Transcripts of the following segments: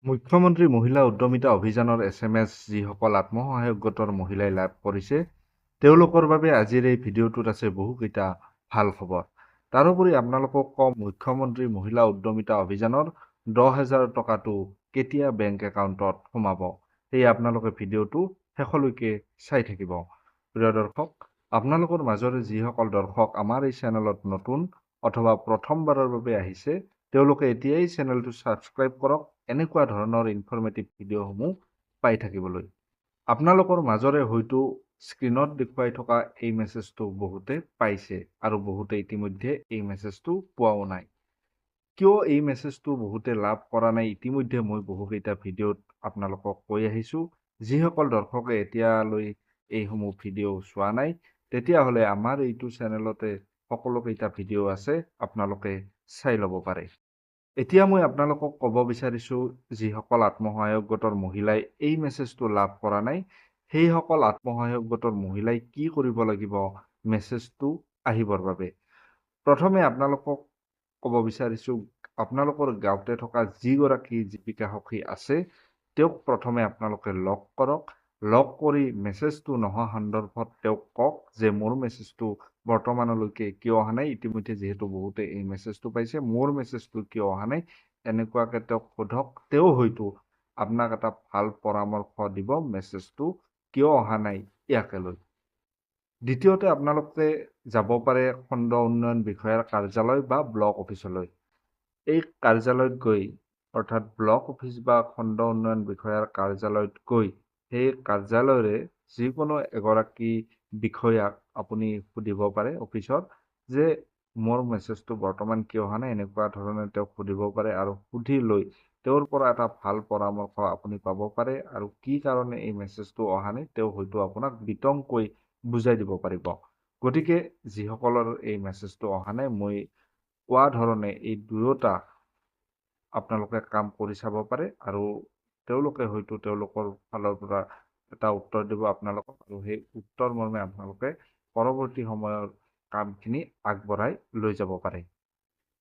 মুখ্যমন্ত্ৰী মহিলা উদ্যমিতা অভিযানৰ SMS যিসকল আত্মসহায়ক গোটৰ মহিলাই লাভ কৰিছে তেওঁলোকৰ বাবে আজিৰ এই ভিডিঅ'টোত আছে বহুকেইটা ভাল খবৰ। তাৰোপৰি আপোনালোকক কম মুখ্যমন্ত্ৰী মহিলা উদ্যমিতা অভিযানৰ 10,000 টকাটো কেতিয়া বেংক একাউণ্টত সোমাব। সেয়ে আপোনালোকে ভিডিঅ'টো শেষলৈকে চাই থাকিব। প্ৰিয় দৰ্শক, আপোনালোকৰ মাজৰে যিসকল দৰ্শক আমাৰ এই চেনেলত নতুন অথবা প্ৰথমবাৰৰ বাবে আহিছে তেওঁলোকে এতিয়াই চেনেলটো ছাবস্ক্ৰাইব কৰক এনেকুৱা ধৰণৰ ইনফৰমেটিভ ভিডিঅ'সমূহ পাই থাকিবলৈ। আপোনালোকৰ মাজৰে হয়তো স্ক্ৰীনত দেখুৱাই থকা এই মেছেজটো বহুতে পাইছে আৰু বহুতে ইতিমধ্যে এই মেছেজটো পোৱাও নাই। কিয় এই মেছেজটো বহুতে লাভ কৰা নাই ইতিমধ্যে মই বহুকেইটা ভিডিঅ'ত আপোনালোকক কৈ আহিছোঁ। যিসকল দৰ্শকে এতিয়ালৈ এইসমূহ ভিডিঅ' চোৱা নাই তেতিয়াহ'লে আমাৰ এইটো চেনেলতে সকলোকেইটা ভিডিঅ' আছে, আপোনালোকে চাই ল'ব পাৰে। এতিয়া মই আপোনালোকক ক'ব বিচাৰিছোঁ যিসকল আত্মসহায়ক গোটৰ মহিলাই এই মেছেজটো লাভ কৰা নাই সেইসকল আত্মসহায়ক গোটৰ মহিলাই কি কৰিব লাগিব মেছেজটো আহিবৰ বাবে। প্ৰথমে আপোনালোকক ক'ব বিচাৰিছোঁ আপোনালোকৰ গাঁৱতে থকা যিগৰাকী জীৱিকা সখী আছে তেওঁক প্ৰথমে আপোনালোকে লগ কৰক। লগ কৰি মেছেজটো নোহোৱা সন্দৰ্ভত তেওঁক কওক যে মোৰ মেছেজটো বৰ্তমানলৈকে কিয় অহা নাই। ইতিমধ্যে যিহেতু বহুতে এই মেছেজটো পাইছে, মোৰ মেছেজটো কিয় অহা নাই এনেকুৱাকে তেওঁক সোধক। তেওঁ হয়তো আপোনাক এটা ভাল পৰামৰ্শ দিব মেছেজটো কিয় অহা নাই ইয়াকে লৈ। দ্বিতীয়তে আপোনালোকে যাব পাৰে খণ্ড উন্নয়ন বিষয়াৰ কাৰ্যালয় বা ব্লক অফিচলৈ। এই কাৰ্যালয়ত গৈ অৰ্থাৎ ব্লক অফিচ বা খণ্ড উন্নয়ন বিষয়াৰ কাৰ্যালয়ত গৈ সেই কাৰ্যালয়ৰে যিকোনো এগৰাকী বিষয়াক আপুনি সুধিব পাৰে অফিচত যে মোৰ মেছেজটো বৰ্তমান কিয় অহা নাই এনেকুৱা ধৰণে তেওঁক সুধিব পাৰে আৰু সুধি লৈ তেওঁৰ পৰা এটা ভাল পৰামৰ্শ আপুনি পাব পাৰে আৰু কি কাৰণে এই মেছেজটো অহা নাই তেওঁ হয়তো আপোনাক বিতংকৈ বুজাই দিব পাৰিব। গতিকে যিসকলৰ এই মেছেজটো অহা নাই মই কোৱা ধৰণে এই দুয়োটা আপোনালোকে কাম কৰি চাব পাৰে আৰু তেওঁলোকে হয়তো তেওঁলোকৰ ফালৰ পৰা এটা উত্তৰ দিব আপোনালোকক আৰু সেই উত্তৰ মৰ্মে আপোনালোকে পৰৱৰ্তী সময়ৰ কামখিনি আগবঢ়াই লৈ যাব পাৰে।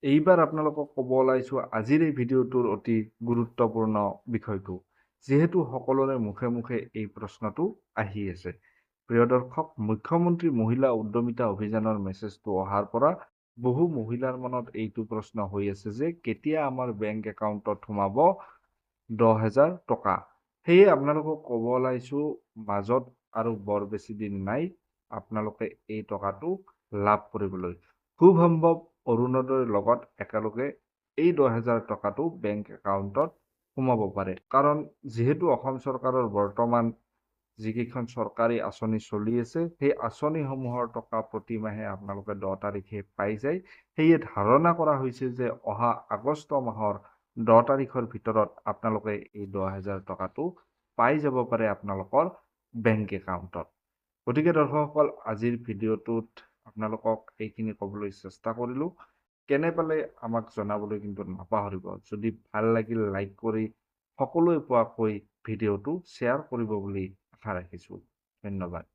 এইবাৰ আপোনালোকক ক'ব ওলাইছোঁ আজিৰ এই ভিডিঅ'টোৰ অতি গুৰুত্বপূৰ্ণ বিষয়টো, যিহেতু সকলোৰে মুখে মুখে এই প্ৰশ্নটো আহি আছে। প্ৰিয় দৰ্শক, মুখ্যমন্ত্ৰী মহিলা উদ্যমিতা অভিযানৰ মেছেজটো অহাৰ পৰা বহু মহিলাৰ মনত এইটো প্ৰশ্ন হৈ আছে যে কেতিয়া আমাৰ বেংক একাউণ্টত সোমাব 10,000 টকা। সেয়ে আপোনালোকক ক'ব ওলাইছোঁ মাজত আৰু বৰ বেছি দিন নাই আপোনালোকে এই টকাটো লাভ কৰিবলৈ। খুব সম্ভৱ অৰুণোদয়ৰ লগত একেলগে এই 10,000 টকাটো বেংক একাউণ্টত সোমাব পাৰে। কাৰণ যিহেতু অসম চৰকাৰৰ বৰ্তমান যিকেইখন চৰকাৰী আঁচনি চলি আছে সেই আঁচনিসমূহৰ টকা প্ৰতিমাহে আপোনালোকে 10 তাৰিখে পাই যায়। সেয়ে ধাৰণা কৰা হৈছে যে অহা আগষ্ট মাহৰ 10 তাৰিখৰ ভিতৰত আপোনালোকে এই 10,000 টকাটো পাই যাব পাৰে আপোনালোকৰ বেংক একাউণ্টত। গতিকে দৰ্শকসকল, আজিৰ ভিডিঅ'টোত আপোনালোকক এইখিনি ক'বলৈ চেষ্টা কৰিলোঁ। কেনে পালে আমাক জনাবলৈ কিন্তু নাপাহৰিব। যদি ভাল লাগিল লাইক কৰি সকলোৱে পোৱাকৈ ভিডিঅ'টো শ্বেয়াৰ কৰিব বুলি আশা ৰাখিছোঁ। ধন্যবাদ।